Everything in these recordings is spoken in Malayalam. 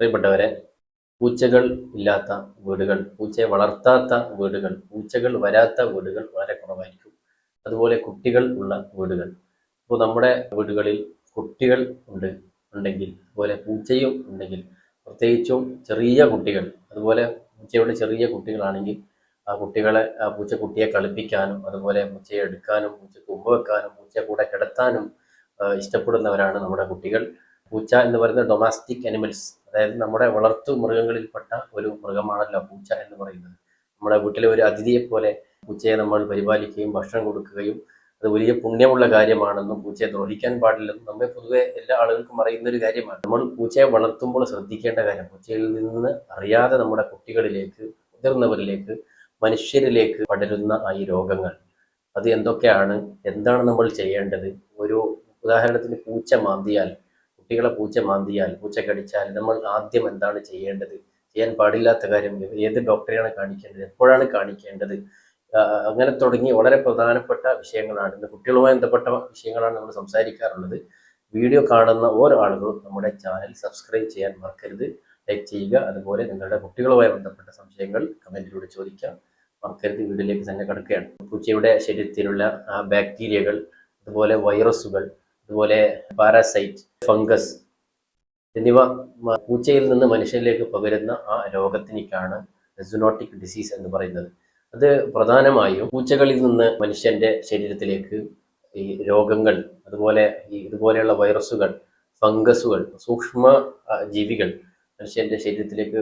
പ്രിയപ്പെട്ടവരെ, പൂച്ചകൾ ഇല്ലാത്ത വീടുകൾ, പൂച്ചയെ വളർത്താത്ത വീടുകൾ, പൂച്ചകൾ വരാത്ത വീടുകൾ വളരെ കുറവായിരിക്കും. അതുപോലെ കുട്ടികൾ ഉള്ള വീടുകൾ. ഇപ്പോൾ നമ്മുടെ വീടുകളിൽ കുട്ടികൾ ഉണ്ടെങ്കിൽ, അതുപോലെ പൂച്ചയും ഉണ്ടെങ്കിൽ, പ്രത്യേകിച്ചും ചെറിയ കുട്ടികൾ, അതുപോലെ പൂച്ചയുടെ ചെറിയ കുട്ടികളാണെങ്കിൽ ആ പൂച്ചക്കുട്ടിയെ കളിപ്പിക്കാനും, അതുപോലെ പൂച്ചയെ എടുക്കാനും, പൂച്ചക്ക് ഉമ്മ വെക്കാനും, പൂച്ചയെ കൂടെ കിടത്താനും ഇഷ്ടപ്പെടുന്നവരാണ് നമ്മുടെ കുട്ടികൾ. പൂച്ച എന്ന് പറയുന്നത് ഡൊമാസ്റ്റിക് അനിമൽസ്, അതായത് നമ്മുടെ വളർത്തു മൃഗങ്ങളിൽപ്പെട്ട ഒരു മൃഗമാണല്ലോ പൂച്ച എന്ന് പറയുന്നത്. നമ്മുടെ വീട്ടിലെ ഒരു അതിഥിയെ പോലെ പൂച്ചയെ നമ്മൾ പരിപാലിക്കുകയും ഭക്ഷണം കൊടുക്കുകയും അത് വലിയ പുണ്യമുള്ള കാര്യമാണെന്നും പൂച്ചയെ ദ്രോഹിക്കാൻ പാടില്ലെന്നും നമ്മെ പൊതുവെ എല്ലാ ആളുകൾക്കും അറിയുന്ന ഒരു കാര്യമാണ്. നമ്മൾ പൂച്ചയെ വളർത്തുമ്പോൾ ശ്രദ്ധിക്കേണ്ട കാര്യം, പൂച്ചയിൽ നിന്ന് അറിയാതെ നമ്മുടെ കുട്ടികളിലേക്ക്, മുതിർന്നവരിലേക്ക്, മനുഷ്യരിലേക്ക് പടരുന്ന ഈ രോഗങ്ങൾ അത് എന്തൊക്കെയാണ്, എന്താണ് നമ്മൾ ചെയ്യേണ്ടത്? ഒരു ഉദാഹരണത്തിന് കുട്ടികളെ പൂച്ച മാന്തിയാൽ, പൂച്ച കടിച്ചാൽ നമ്മൾ ആദ്യം എന്താണ് ചെയ്യേണ്ടത്? ചെയ്യാൻ പാടില്ലാത്ത കാര്യം, ഏത് ഡോക്ടറെയാണ് കാണിക്കേണ്ടത്, എപ്പോഴാണ് കാണിക്കേണ്ടത്? അങ്ങനെ തുടങ്ങി വളരെ പ്രധാനപ്പെട്ട വിഷയങ്ങളാണ്, ഇന്ന് കുട്ടികളുമായി ബന്ധപ്പെട്ട വിഷയങ്ങളാണ് നമ്മൾ സംസാരിക്കാറുള്ളത്. വീഡിയോ കാണുന്ന ഓരോ ആളുകളും നമ്മുടെ ചാനൽ സബ്സ്ക്രൈബ് ചെയ്യാൻ മറക്കരുത്, ലൈക്ക് ചെയ്യുക. അതുപോലെ നിങ്ങളുടെ കുട്ടികളുമായി ബന്ധപ്പെട്ട സംശയങ്ങൾ കമൻറ്റിലൂടെ ചോദിക്കാം മറക്കരുത്. വീഡിയോയിലേക്ക് തന്നെ കിടക്കുകയാണ്. പൂച്ചയുടെ ശരീരത്തിലുള്ള ബാക്ടീരിയകൾ, അതുപോലെ വൈറസുകൾ, അതുപോലെ പാരാസൈറ്റ്, ഫംഗസ് എന്നിവ പൂച്ചയിൽ നിന്ന് മനുഷ്യനിലേക്ക് പകരുന്ന ആ രോഗത്തിനേക്കാണ് സൂനോട്ടിക് ഡിസീസ് എന്ന് പറയുന്നത്. അത് പ്രധാനമായും പൂച്ചകളിൽ നിന്ന് മനുഷ്യന്റെ ശരീരത്തിലേക്ക് ഈ രോഗങ്ങൾ, അതുപോലെ ഇതുപോലെയുള്ള വൈറസുകൾ, ഫംഗസുകൾ, സൂക്ഷ്മ ജീവികൾ മനുഷ്യന്റെ ശരീരത്തിലേക്ക്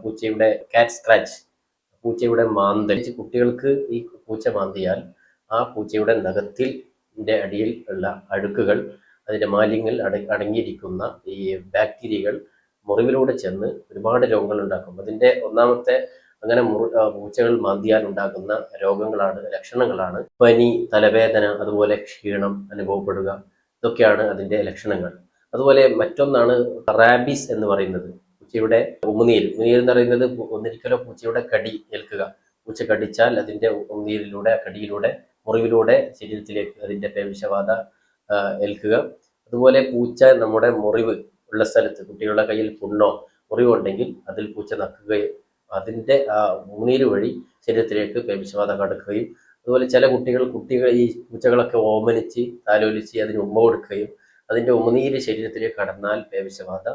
പൂച്ചയുടെ കാറ്റ് സ്ക്രാച്ച്, പൂച്ചയുടെ മാന്തൽ, കുട്ടികൾക്ക് ഈ പൂച്ച മാന്തിയാൽ ആ പൂച്ചയുടെ നഖത്തിൽ അടിയിൽ ഉള്ള അഴുക്കുകൾ, അതിൻ്റെ മാലിന്യങ്ങൾ അടങ്ങിയിരിക്കുന്ന ഈ ബാക്ടീരിയകൾ മുറിവിലൂടെ ചെന്ന് ഒരുപാട് രോഗങ്ങൾ ഉണ്ടാക്കും. അതിൻ്റെ ഒന്നാമത്തെ, അങ്ങനെ പൂച്ചകൾ മാന്തിയാൽ ഉണ്ടാകുന്ന ലക്ഷണങ്ങളാണ് പനി, തലവേദന, അതുപോലെ ക്ഷീണം അനുഭവപ്പെടുക. ഇതൊക്കെയാണ് അതിൻ്റെ ലക്ഷണങ്ങൾ. അതുപോലെ മറ്റൊന്നാണ് റാബീസ് എന്ന് പറയുന്നത്. പൂച്ചയുടെ ഉമിനീര് എന്ന് പറയുന്നത് ഒന്നിരിക്കലോ പൂച്ചയുടെ കടി ഏൽക്കുക. പൂച്ച കടിച്ചാൽ അതിൻ്റെ ഉമിനീരിലൂടെ, കടിയിലൂടെ, മുറിവിലൂടെ ശരീരത്തിലേക്ക് അതിൻ്റെ പേവിഷബാധ ഏൽക്കുക. അതുപോലെ പൂച്ച നമ്മുടെ മുറിവ് ഉള്ള സ്ഥലത്ത്, കുട്ടികളുടെ കയ്യിൽ പുണ്ണോ മുറിവുണ്ടെങ്കിൽ അതിൽ പൂച്ച നക്കുകയും അതിൻ്റെ ഉമിനീര് വഴി ശരീരത്തിലേക്ക് പേവിഷബാധ കടക്കുകയും, അതുപോലെ ചില കുട്ടികൾ ഈ പൂച്ചകളൊക്കെ ഓമനിച്ച് താലോലിച്ച് അതിന് ഉമ്മ കൊടുക്കുകയും അതിൻ്റെ ഉമിനീര് ശരീരത്തിലേക്ക് കടന്നാൽ പേവിഷബാധ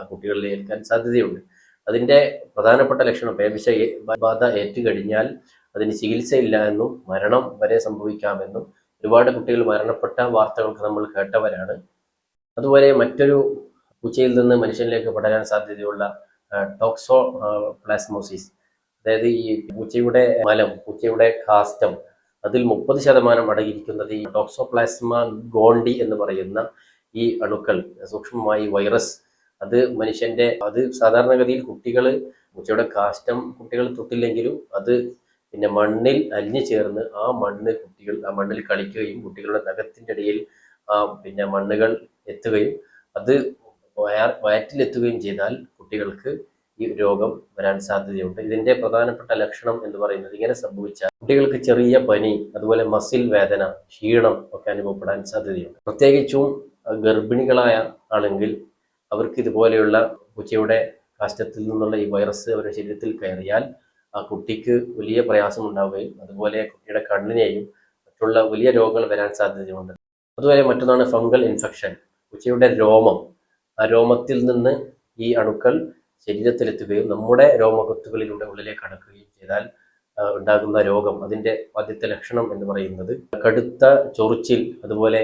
കുട്ടികളിൽ ഏൽക്കാൻ സാധ്യതയുണ്ട്. അതിൻ്റെ പ്രധാനപ്പെട്ട ലക്ഷണം, പേവിഷബാധ ഏറ്റുകഴിഞ്ഞാൽ അതിന് ചികിത്സയില്ല എന്നും മരണം വരെ സംഭവിക്കാമെന്നും ഒരുപാട് കുട്ടികൾ മരണപ്പെട്ട വാർത്തകൾക്ക് നമ്മൾ കേട്ടവരാണ്. അതുപോലെ മറ്റൊരു പൂച്ചയിൽ നിന്ന് മനുഷ്യനിലേക്ക് പടരാൻ സാധ്യതയുള്ള ടോക്സോപ്ലാസ്മോസിസ്, അതായത് ഈ പൂച്ചയുടെ മലം, പൂച്ചയുടെ കാഷ്ടം, അതിൽ 30% അടങ്ങിയിരിക്കുന്നത് ഈ ടോക്സോപ്ലാസ്മ ഗോണ്ടി എന്ന് പറയുന്ന ഈ അണുക്കൾ, സൂക്ഷ്മമായി വൈറസ്. അത് സാധാരണഗതിയിൽ പൂച്ചയുടെ കാഷ്ടം കുട്ടികൾ തൊട്ടില്ലെങ്കിലും അത് പിന്നെ മണ്ണിൽ അലിഞ്ഞു ചേർന്ന് ആ മണ്ണിൽ കളിക്കുകയും കുട്ടികളുടെ നഖത്തിൻ്റെ ഇടയിൽ പിന്നെ മണ്ണുകൾ എത്തുകയും അത് വയറ്റിലെത്തുകയും ചെയ്താൽ കുട്ടികൾക്ക് ഈ രോഗം വരാൻ സാധ്യതയുണ്ട്. ഇതിന്റെ പ്രധാനപ്പെട്ട ലക്ഷണം എന്ന് പറയുന്നത്, ഇങ്ങനെ സംഭവിച്ചാൽ കുട്ടികൾക്ക് ചെറിയ പനി, അതുപോലെ മസിൽ വേദന, ക്ഷീണം ഒക്കെ അനുഭവപ്പെടാൻ സാധ്യതയുണ്ട്. പ്രത്യേകിച്ചും ഗർഭിണികളായ ആണെങ്കിൽ അവർക്ക് ഇതുപോലെയുള്ള പൂച്ചയുടെ കാഷ്ടത്തിൽ നിന്നുള്ള ഈ വൈറസ് അവരുടെ ശരീരത്തിൽ കയറിയാൽ ആ കുട്ടിക്ക് വലിയ പ്രയാസം ഉണ്ടാവുകയും അതുപോലെ കുട്ടിയുടെ കണ്ണിനെയും മറ്റുള്ള വലിയ രോഗങ്ങൾ വരാൻ സാധ്യതയുണ്ട്. അതുപോലെ മറ്റൊന്നാണ് ഫംഗൽ ഇൻഫെക്ഷൻ. പൂച്ചയുടെ രോമം, ആ രോമത്തിൽ നിന്ന് ഈ അണുക്കൾ ശരീരത്തിലെത്തുകയും നമ്മുടെ രോമകൊത്തുകളിലൂടെ ഉള്ളിലേക്ക് കടക്കുകയും ചെയ്താൽ ഉണ്ടാകുന്ന രോഗം, അതിൻ്റെ ആദ്യത്തെ ലക്ഷണം എന്ന് പറയുന്നത് കടുത്ത ചൊറിച്ചിൽ, അതുപോലെ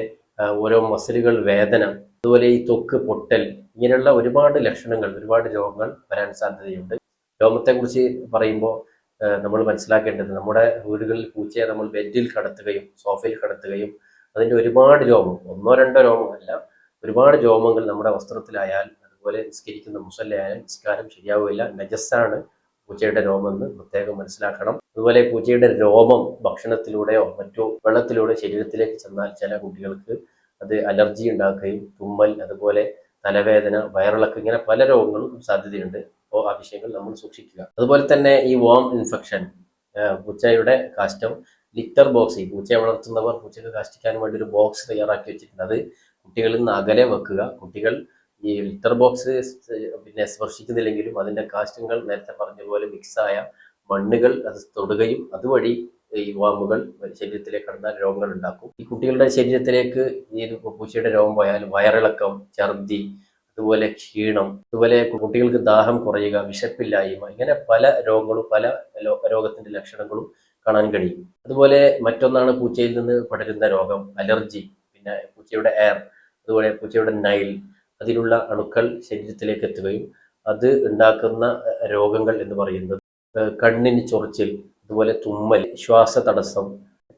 ഓരോ മസിലുകൾ വേദന, അതുപോലെ ഈ ത്വക്ക് പൊട്ടൽ, ഇങ്ങനെയുള്ള ഒരുപാട് ലക്ഷണങ്ങൾ, ഒരുപാട് രോഗങ്ങൾ വരാൻ സാധ്യതയുണ്ട്. രോമത്തെക്കുറിച്ച് പറയുമ്പോൾ നമ്മൾ മനസ്സിലാക്കേണ്ടത്, നമ്മുടെ വീടുകളിൽ പൂച്ചയെ നമ്മൾ ബെഡിൽ കടത്തുകയും സോഫയിൽ കടത്തുകയും അതിൻ്റെ ഒരുപാട് രോമം, 1-2 രോമമല്ല, ഒരുപാട് രോമങ്ങൾ നമ്മുടെ വസ്ത്രത്തിലായാൽ, അതുപോലെ നിസ്കരിക്കുന്ന മുസല്ലയായാൽ നിസ്കാരം ശരിയാവുകയില്ല. നജസ്സാണ് പൂച്ചയുടെ രോമം എന്ന് പ്രത്യേകം മനസ്സിലാക്കണം. അതുപോലെ പൂച്ചയുടെ രോമം ഭക്ഷണത്തിലൂടെയോ മറ്റു വെള്ളത്തിലൂടെ ശരീരത്തിലേക്ക് ചെന്നാൽ ചില കുട്ടികൾക്ക് അത് അലർജി ഉണ്ടാക്കുകയും തുമ്മൽ, അതുപോലെ തലവേദന, വയറിളക്കം, ഇങ്ങനെ പല രോഗങ്ങളും സാധ്യതയുണ്ട്. അപ്പോൾ ആ വിഷയങ്ങൾ നമ്മൾ സൂക്ഷിക്കുക. അതുപോലെ തന്നെ ഈ വോം ഇൻഫെക്ഷൻ, പൂച്ചയുടെ കാഷ്ടം, ലിറ്റർ ബോക്സ്, ഈ പൂച്ചയെ വളർത്തുന്നവർ പൂച്ചയ്ക്ക് കാഷ്ടിക്കാൻ വേണ്ടി ഒരു ബോക്സ് തയ്യാറാക്കി വെച്ചിട്ടുണ്ട്. അത് കുട്ടികളിൽ നിന്ന് അകലെ വെക്കുക. കുട്ടികൾ ഈ ലിറ്റർ ബോക്സ് പിന്നെ സ്പർശിക്കുന്നില്ലെങ്കിലും അതിൻ്റെ കാഷ്ടങ്ങൾ നേരത്തെ പറഞ്ഞ പോലെ മിക്സായ മണ്ണുകൾ അത് തൊടുകയും അതുവഴി ഈ വാമുകൾ ശരീരത്തിലേക്ക് കടന്നാൽ രോഗങ്ങൾ ഉണ്ടാക്കും. ഈ കുട്ടികളുടെ ശരീരത്തിലേക്ക് ഈ പൂച്ചയുടെ രോഗം പോയാൽ വയറിളക്കം, ഛർദി, അതുപോലെ ക്ഷീണം, അതുപോലെ കുട്ടികൾക്ക് ദാഹം കുറയുക, വിശപ്പില്ലായ്മ, ഇങ്ങനെ പല രോഗങ്ങളും പല രോഗത്തിന്റെ ലക്ഷണങ്ങളും കാണാൻ കഴിയും. അതുപോലെ മറ്റൊന്നാണ് പൂച്ചയിൽ നിന്ന് പടരുന്ന രോഗം, അലർജി. പിന്നെ പൂച്ചയുടെ എയർ, അതുപോലെ പൂച്ചയുടെ നൈൽ, അതിലുള്ള അണുക്കൾ ശരീരത്തിലേക്ക് എത്തുകയും അത് ഉണ്ടാക്കുന്ന രോഗങ്ങൾ എന്ന് പറയുന്നത് കണ്ണിന് ചൊറിച്ചിൽ, അതുപോലെ തുമ്മൽ, ശ്വാസതടസ്സം,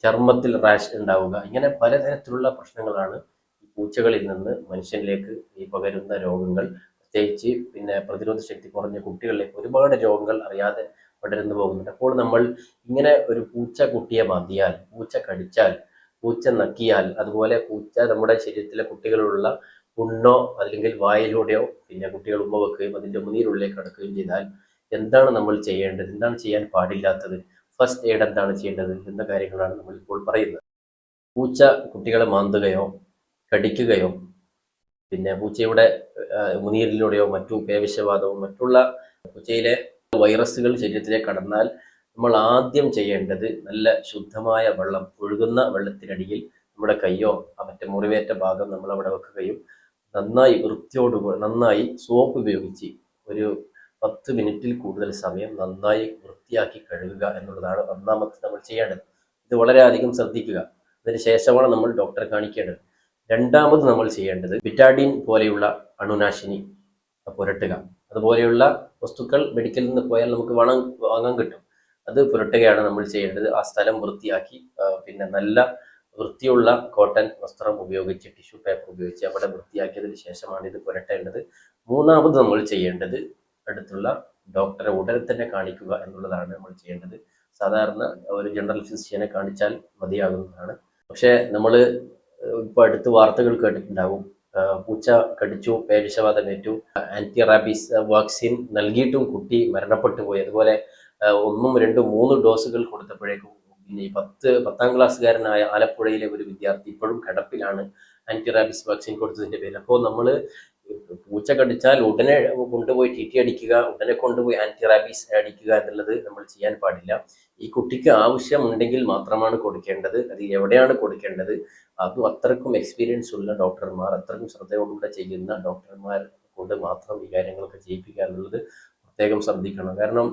ചർമ്മത്തിൽ റാഷ് ഉണ്ടാവുക, ഇങ്ങനെ പലതരത്തിലുള്ള പ്രശ്നങ്ങളാണ് ഈ പൂച്ചകളിൽ നിന്ന് മനുഷ്യനിലേക്ക് ഈ പകരുന്ന രോഗങ്ങൾ. പ്രത്യേകിച്ച് പിന്നെ പ്രതിരോധ ശക്തി കുറഞ്ഞ കുട്ടികളിലേക്ക് ഒരുപാട് രോഗങ്ങൾ അറിയാതെ പടർന്നു പോകുന്നുണ്ട്. അപ്പോൾ നമ്മൾ ഇങ്ങനെ ഒരു പൂച്ച കുട്ടിയെ മാന്തിയാൽ, പൂച്ച കടിച്ചാൽ, പൂച്ച നക്കിയാൽ, അതുപോലെ പൂച്ച നമ്മുടെ ശരീരത്തിലെ കുട്ടികളുള്ള പുണ്ണോ അല്ലെങ്കിൽ വായിലൂടെയോ പിന്നെ കുട്ടികൾ ഉമ്മ വെക്കുകയും അതിൻ്റെ ഉമിനീരുള്ളിലേക്ക് കടക്കുകയും ചെയ്താൽ എന്താണ് നമ്മൾ ചെയ്യേണ്ടത്, എന്താണ് ചെയ്യാൻ പാടില്ലാത്തത്, ഫസ്റ്റ് എയ്ഡ് എന്താണ് ചെയ്യേണ്ടത് എന്ന കാര്യങ്ങളാണ് നമ്മൾ ഇപ്പോൾ പറയുന്നത്. പൂച്ച കുട്ടികളെ മാന്തുകയോ കടിക്കുകയോ പിന്നെ പൂച്ചയുടെ ഉമിനീരിലൂടെയോ മറ്റു പേവിഷവാദവും മറ്റുള്ള പൂച്ചയിലെ വൈറസുകൾ ശരീരത്തിലേക്ക് കടന്നാൽ നമ്മൾ ആദ്യം ചെയ്യേണ്ടത് നല്ല ശുദ്ധമായ വെള്ളം, ഒഴുകുന്ന വെള്ളത്തിനടിയിൽ നമ്മുടെ കയ്യോ മറ്റേ മുറിവേറ്റ ഭാഗം നമ്മൾ അവിടെ വെക്കുകയും നന്നായി വൃത്തിയോടുകൂടി നന്നായി സോപ്പ് ഉപയോഗിച്ച് ഒരു 10 മിനിറ്റിൽ കൂടുതൽ സമയം നന്നായി വൃത്തിയാക്കി കഴുകുക എന്നുള്ളതാണ് ഒന്നാമത്തെ നമ്മൾ ചെയ്യേണ്ടത്. ഇത് വളരെയധികം ശ്രദ്ധിക്കുക. അതിന് ശേഷമാണ് നമ്മൾ ഡോക്ടറെ കാണിക്കേണ്ടത്. രണ്ടാമത് നമ്മൾ ചെയ്യേണ്ടത് ബിറ്റാഡിൻ പോലെയുള്ള അണുനാശിനി പുരട്ടുക. അതുപോലെയുള്ള വസ്തുക്കൾ മെഡിക്കലിൽ നിന്ന് പോയാൽ നമുക്ക് വാങ്ങാൻ കിട്ടും. അത് പുരട്ടുകയാണ് നമ്മൾ ചെയ്യേണ്ടത്. ആ സ്ഥലം വൃത്തിയാക്കി പിന്നെ നല്ല വൃത്തിയുള്ള കോട്ടൺ വസ്ത്രം ഉപയോഗിച്ച് ടിഷ്യൂ പേപ്പർ ഉപയോഗിച്ച് അവിടെ വൃത്തിയാക്കിയതിന് ശേഷമാണ് ഇത് പുരട്ടേണ്ടത്. മൂന്നാമത് നമ്മൾ ചെയ്യേണ്ടത് അടുത്തുള്ള ഡോക്ടറെ ഉടനെ തന്നെ കാണിക്കുക എന്നുള്ളതാണ് നമ്മൾ ചെയ്യേണ്ടത്. സാധാരണ ഒരു ജനറൽ ഫിസിഷ്യനെ കാണിച്ചാൽ മതിയാകുന്നതാണ്. പക്ഷേ നമ്മൾ ഇപ്പോൾ അടുത്ത് വാർത്തകൾ കേട്ടിട്ടുണ്ടാവും, പൂച്ച കടിച്ചു, പേവിഷബാധമേറ്റു, ആന്റി റാബീസ് വാക്സിൻ നൽകിയിട്ടും കുട്ടി മരണപ്പെട്ടു പോയി. അതുപോലെ 1, 2, 3 ഡോസുകൾ കൊടുത്തപ്പോഴേക്കും പിന്നെ ഈ 10ാം ക്ലാസ്സുകാരനായ ആലപ്പുഴയിലെ ഒരു വിദ്യാർത്ഥി ഇപ്പോഴും കിടപ്പിലാണ് ആന്റി റാബീസ് വാക്സിൻ കൊടുത്തതിന്റെ പേരിൽ. അപ്പോൾ നമ്മൾ പൂച്ച കടിച്ചാൽ ഉടനെ കൊണ്ടുപോയി ടി ടി അടിക്കുക, ഉടനെ കൊണ്ടുപോയി ആന്റി റാബീസ് അടിക്കുക എന്നുള്ളത് നമ്മൾ ചെയ്യാൻ പാടില്ല. ഈ കുട്ടിക്ക് ആവശ്യമുണ്ടെങ്കിൽ മാത്രമാണ് കൊടുക്കേണ്ടത്. അത് എവിടെയാണ് കൊടുക്കേണ്ടത്, അതും അത്രക്കും എക്സ്പീരിയൻസ് ഉള്ള ഡോക്ടർമാർ, അത്രക്കും ശ്രദ്ധയോടുകൂടെ ചെയ്യുന്ന ഡോക്ടർമാർ കൊണ്ട് മാത്രം ഈ കാര്യങ്ങളൊക്കെ ചെയ്യിപ്പിക്കുക എന്നുള്ളത് പ്രത്യേകം ശ്രദ്ധിക്കണം. കാരണം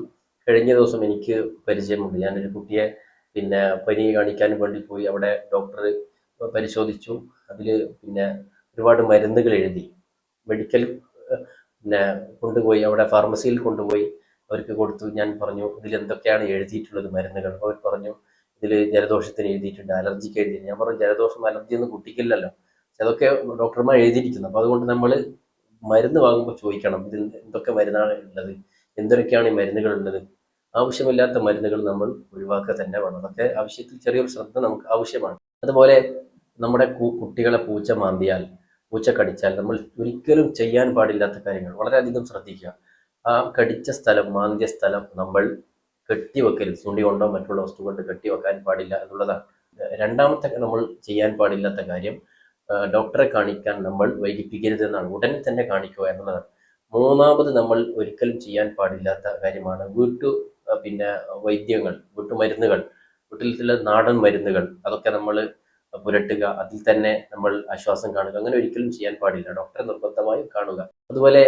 കഴിഞ്ഞ ദിവസം എനിക്ക് പരിചയമുണ്ട്. ഞാനൊരു കുട്ടിയെ പിന്നെ പനി കാണിക്കാൻ വേണ്ടി പോയി. അവിടെ ഡോക്ടർ പരിശോധിച്ചു. അതിൽ പിന്നെ ഒരുപാട് മരുന്നുകൾ എഴുതി. മെഡിക്കൽ പിന്നെ കൊണ്ടുപോയി അവിടെ ഫാർമസിയിൽ കൊണ്ടുപോയി അവർക്ക് കൊടുത്തു. ഞാൻ പറഞ്ഞു ഇതിൽ എന്തൊക്കെയാണ് എഴുതിയിട്ടുള്ളത് മരുന്നുകൾ. അവർ പറഞ്ഞു ഇതിൽ ജലദോഷത്തിന് എഴുതിയിട്ടുണ്ട്, അലർജിക്ക് എഴുതിയിട്ടുണ്ട്. ഞാൻ പറഞ്ഞു ജലദോഷം അലർജി ഒന്നും കുട്ടിക്കില്ലല്ലോ, അതൊക്കെ ഡോക്ടർമാർ എഴുതിയിരിക്കുന്നു. അപ്പോൾ അതുകൊണ്ട് നമ്മൾ മരുന്ന് വാങ്ങുമ്പോൾ ചോദിക്കണം ഇതിൽ എന്തൊക്കെ മരുന്നാണ് ഉള്ളത്, എന്തൊക്കെയാണ് ഈ മരുന്നുകൾ ഉള്ളത്. ആവശ്യമില്ലാത്ത മരുന്നുകൾ നമ്മൾ ഒഴിവാക്കുക തന്നെ വേണം. അതൊക്കെ ആവശ്യത്തിൽ ചെറിയൊരു ശ്രദ്ധ നമുക്ക് ആവശ്യമാണ്. അതുപോലെ നമ്മുടെ കുട്ടികളെ പൂച്ച മാന്തിയാൽ, പൂച്ച കടിച്ചാൽ നമ്മൾ ഒരിക്കലും ചെയ്യാൻ പാടില്ലാത്ത കാര്യങ്ങൾ വളരെയധികം ശ്രദ്ധിക്കുക. ആ കടിച്ച സ്ഥലം, മാന്തിയ സ്ഥലം നമ്മൾ കെട്ടിവെക്കരുത്. ചൂണ്ടി കൊണ്ടോ മറ്റുള്ള വസ്തു കൊണ്ട് കെട്ടിവെക്കാൻ പാടില്ല എന്നുള്ളതാണ്. രണ്ടാമത്തെ നമ്മൾ ചെയ്യാൻ പാടില്ലാത്ത കാര്യം ഡോക്ടറെ കാണിക്കാൻ നമ്മൾ വൈകിപ്പിക്കരുത് എന്നാണ്. ഉടനെ തന്നെ കാണിക്കുക എന്നുള്ളതാണ്. മൂന്നാമത് നമ്മൾ ഒരിക്കലും ചെയ്യാൻ പാടില്ലാത്ത കാര്യമാണ് പിന്നെ വൈദ്യങ്ങൾ, വീട്ടുമരുന്നുകൾ, വീട്ടിലുള്ള നാടൻ മരുന്നുകൾ അതൊക്കെ നമ്മൾ പുരട്ടുക, അതിൽ തന്നെ നമ്മൾ ആശ്വാസം കാണുക. അങ്ങനെ ഒരിക്കലും ചെയ്യാൻ പാടില്ല. ഡോക്ടറെ നിർബന്ധമായും കാണുക. അതുപോലെ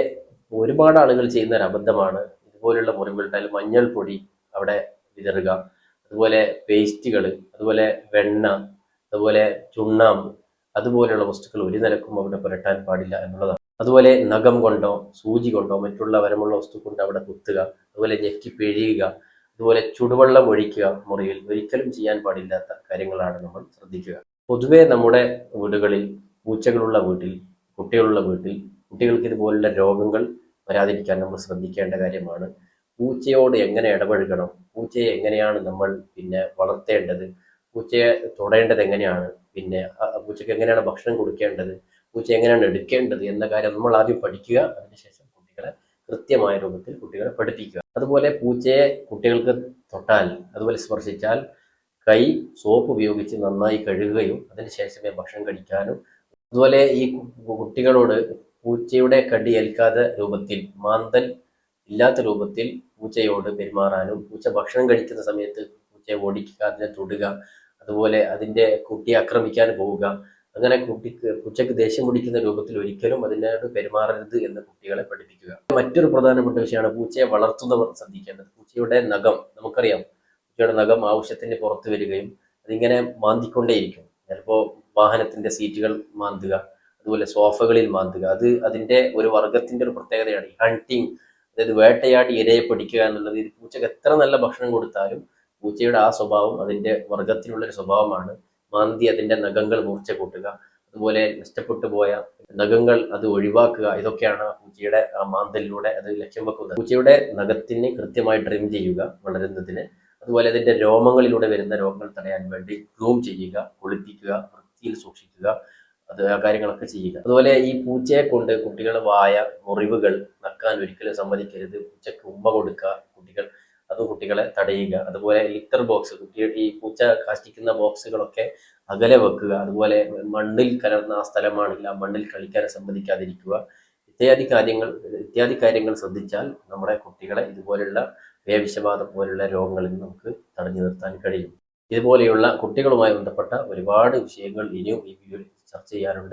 ഒരുപാട് ആളുകൾ ചെയ്യുന്ന ഒരു അബദ്ധമാണ് ഇതുപോലുള്ള മുറിവുകളുണ്ടായാൽ മഞ്ഞൾപ്പൊടി അവിടെ വിതറുക, അതുപോലെ പേസ്റ്റുകൾ, അതുപോലെ വെണ്ണ, അതുപോലെ ചുണ്ണാമ്പ്, അതുപോലെയുള്ള വസ്തുക്കൾ ഒരു നിലക്കും അവിടെ പുരട്ടാൻ പാടില്ല എന്നുള്ളതാണ്. അതുപോലെ നഖം കൊണ്ടോ സൂചി കൊണ്ടോ മറ്റുള്ള വരമുള്ള വസ്തു കൊണ്ട് അവിടെ കുത്തുക, അതുപോലെ ഞെക്കി പിഴിയുക, അതുപോലെ ചുടുവെള്ളം ഒഴിക്കുക മുറിയിൽ, ഒരിക്കലും ചെയ്യാൻ പാടില്ലാത്ത കാര്യങ്ങളാണ് നമ്മൾ ശ്രദ്ധിക്കുക. പൊതുവെ നമ്മുടെ വീടുകളിൽ, പൂച്ചകളുള്ള വീട്ടിൽ, കുട്ടികളുള്ള വീട്ടിൽ കുട്ടികൾക്ക് ഇതുപോലുള്ള രോഗങ്ങൾ വരാതിരിക്കാൻ നമ്മൾ ശ്രദ്ധിക്കേണ്ട കാര്യമാണ്. പൂച്ചയോട് എങ്ങനെ ഇടപഴകണം, പൂച്ചയെ എങ്ങനെയാണ് നമ്മൾ പിന്നെ വളർത്തേണ്ടത്, പൂച്ചയെ തൊടേണ്ടത് എങ്ങനെയാണ്, പിന്നെ പൂച്ചയ്ക്ക് എങ്ങനെയാണ് ഭക്ഷണം കൊടുക്കേണ്ടത്, പൂച്ച എങ്ങനെയാണ് എടുക്കേണ്ടത് എന്ന കാര്യം നമ്മൾ ആദ്യം പഠിക്കുക. അതിനുശേഷം കുട്ടികളെ കൃത്യമായ രൂപത്തിൽ കുട്ടികളെ പഠിപ്പിക്കുക. അതുപോലെ പൂച്ചയെ കുട്ടികൾക്ക് തൊട്ടാൽ, അതുപോലെ സ്പർശിച്ചാൽ കൈ സോപ്പ് ഉപയോഗിച്ച് നന്നായി കഴുകുകയും അതിനുശേഷമേ ഭക്ഷണം കഴിക്കാനും, അതുപോലെ ഈ കുട്ടികളോട് പൂച്ചയുടെ കടി ഏൽക്കാത്ത രൂപത്തിൽ, മാന്തൽ ഇല്ലാത്ത രൂപത്തിൽ പൂച്ചയോട് പെരുമാറാനും, പൂച്ച ഭക്ഷണം കഴിക്കുന്ന സമയത്ത് പൂച്ചയെ ഓടിക്കുക, അതിനെ തൊടുക, അതുപോലെ അതിൻ്റെ കുട്ടിയെ ആക്രമിക്കാൻ പോവുക, അങ്ങനെ പൂച്ചയ്ക്ക് ദേഷ്യം പിടിക്കുന്ന രൂപത്തിൽ ഒരിക്കലും അതിനോട് പെരുമാറരുത് എന്ന് കുട്ടികളെ പഠിപ്പിക്കുക. മറ്റൊരു പ്രധാനപ്പെട്ട വിഷയമാണ് പൂച്ചയെ വളർത്തുന്നവർ ശ്രദ്ധിക്കേണ്ടത്. പൂച്ചയുടെ നഖം നമുക്കറിയാം, പൂച്ചയുടെ നഖം ആവശ്യത്തിന് പുറത്തു വരികയും അതിങ്ങനെ മാന്തിക്കൊണ്ടേയിരിക്കും. ചിലപ്പോൾ വാഹനത്തിന്റെ സീറ്റുകൾ മാന്തുക, അതുപോലെ സോഫകളിൽ മാന്തുക. അത് അതിന്റെ ഒരു വർഗത്തിന്റെ ഒരു പ്രത്യേകതയാണ്. ഈ ഹണ്ടിങ്, അതായത് വേട്ടയാടി ഇരയെ പിടിക്കുക എന്നുള്ളത്. ഇത് പൂച്ചക്ക് എത്ര നല്ല ഭക്ഷണം കൊടുത്താലും പൂച്ചയുടെ ആ സ്വഭാവം അതിന്റെ വർഗത്തിലുള്ള ഒരു സ്വഭാവമാണ്. മാന്തി അതിന്റെ നഖങ്ങൾ മൂർച്ച കൂട്ടുക, അതുപോലെ നഷ്ടപ്പെട്ടു പോയ നഖങ്ങൾ അത് ഒഴിവാക്കുക. ഇതൊക്കെയാണ് പൂച്ചയുടെ ആ മാന്തലിലൂടെ അത് ലക്ഷ്യം വെക്കുന്നത്. പൂച്ചയുടെ നഖത്തിന് കൃത്യമായി ട്രിം ചെയ്യുക വളരുന്നതിന്, അതുപോലെ അതിന്റെ രോമങ്ങളിലൂടെ വരുന്ന രോഗങ്ങൾ തടയാൻ വേണ്ടി ഗ്രൂം ചെയ്യുക, കുളിപ്പിക്കുക, വൃത്തിയിൽ സൂക്ഷിക്കുക, അത് ആ കാര്യങ്ങളൊക്കെ ചെയ്യുക. അതുപോലെ ഈ പൂച്ചയെ കൊണ്ട് കുട്ടികളെ വായ, മുറിവുകൾ നക്കാൻ ഒരിക്കലും സമ്മതിക്കരുത്. പൂച്ചക്ക് ഉമ്മ കൊടുക്കുക കുട്ടികളെ തടയുക. അതുപോലെ ലിറ്റർ ബോക്സ്, ഈ പൂച്ച കാഷ്ടിക്കുന്ന ബോക്സുകളൊക്കെ അകലെ വെക്കുക. അതുപോലെ മണ്ണിൽ കലർന്ന ആ സ്ഥലമാണെങ്കിൽ ആ മണ്ണിൽ കളിക്കാൻ സമ്മതിക്കാതിരിക്കുക. ഇത്യാദി കാര്യങ്ങൾ ശ്രദ്ധിച്ചാൽ നമ്മുടെ കുട്ടികളെ ഇതുപോലുള്ള പേവിഷബാധ പോലുള്ള രോഗങ്ങളിൽ നിന്ന് നമുക്ക് തടഞ്ഞു നിർത്താൻ കഴിയും. ഇതുപോലെയുള്ള കുട്ടികളുമായി ബന്ധപ്പെട്ട ഒരുപാട് വിഷയങ്ങൾ ഇനിയും ഈ വീഡിയോയിൽ ചർച്ച ചെയ്യാനുണ്ട്.